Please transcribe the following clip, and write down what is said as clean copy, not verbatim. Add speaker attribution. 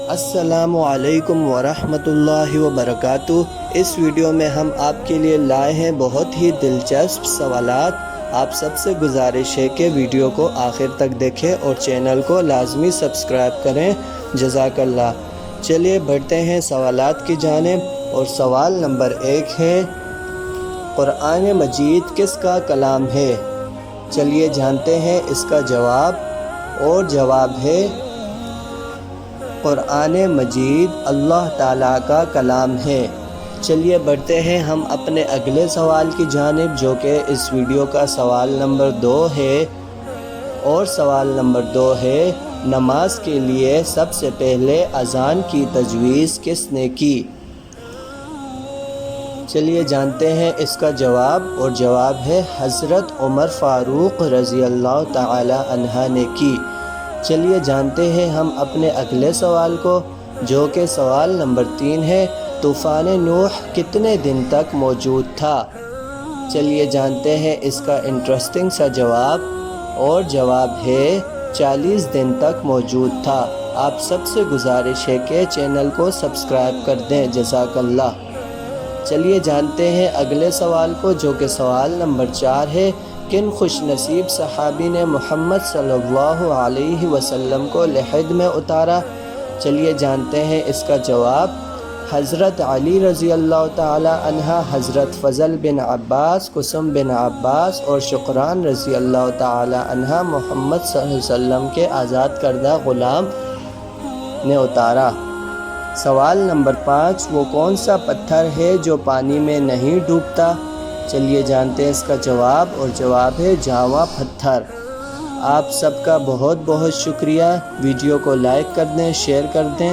Speaker 1: السلام علیکم ورحمۃ اللہ وبرکاتہ۔ اس ویڈیو میں ہم آپ کے لیے لائے ہیں بہت ہی دلچسپ سوالات۔ آپ سب سے گزارش ہے کہ ویڈیو کو آخر تک دیکھیں اور چینل کو لازمی سبسکرائب کریں۔ جزاک اللہ۔ چلیے بڑھتے ہیں سوالات کی جانب، اور سوال نمبر 1 ہے، قرآن مجید کس کا کلام ہے؟ چلیے جانتے ہیں اس کا جواب، اور جواب ہے قرآن مجید اللہ تعالیٰ کا کلام ہے۔ چلیے بڑھتے ہیں ہم اپنے اگلے سوال کی جانب، جو کہ اس ویڈیو کا سوال نمبر 2 ہے، اور سوال نمبر 2 ہے، نماز کے لیے سب سے پہلے اذان کی تجویز کس نے کی؟ چلیے جانتے ہیں اس کا جواب، اور جواب ہے حضرت عمر فاروق رضی اللہ تعالی عنہ نے کی۔ چلیے جانتے ہیں ہم اپنے اگلے سوال کو، جو کہ سوال نمبر 3 ہے، طوفان نوح کتنے دن تک موجود تھا؟ چلیے جانتے ہیں اس کا انٹرسٹنگ سا جواب، اور جواب ہے 40 دن تک موجود تھا۔ آپ سب سے گزارش ہے کہ چینل کو سبسکرائب کر دیں۔ جزاک اللہ۔ چلیے جانتے ہیں اگلے سوال کو، جو کہ سوال نمبر 4 ہے، کن خوش نصیب صحابی نے محمد صلی اللہ علیہ وسلم کو لحد میں اتارا؟ چلیے جانتے ہیں اس کا جواب، حضرت علی رضی اللہ تعالی عنہ، حضرت فضل بن عباس، قسم بن عباس اور شقران رضی اللہ تعالی عنہ محمد صلی اللہ علیہ وسلم کے آزاد کردہ غلام نے اتارا۔ سوال نمبر 5، وہ کون سا پتھر ہے جو پانی میں نہیں ڈوبتا؟ چلیے جانتے ہیں اس کا جواب، اور جواب ہے جاوا پتھر۔ آپ سب کا بہت بہت شکریہ۔ ویڈیو کو لائک کر دیں، شیئر کر دیں۔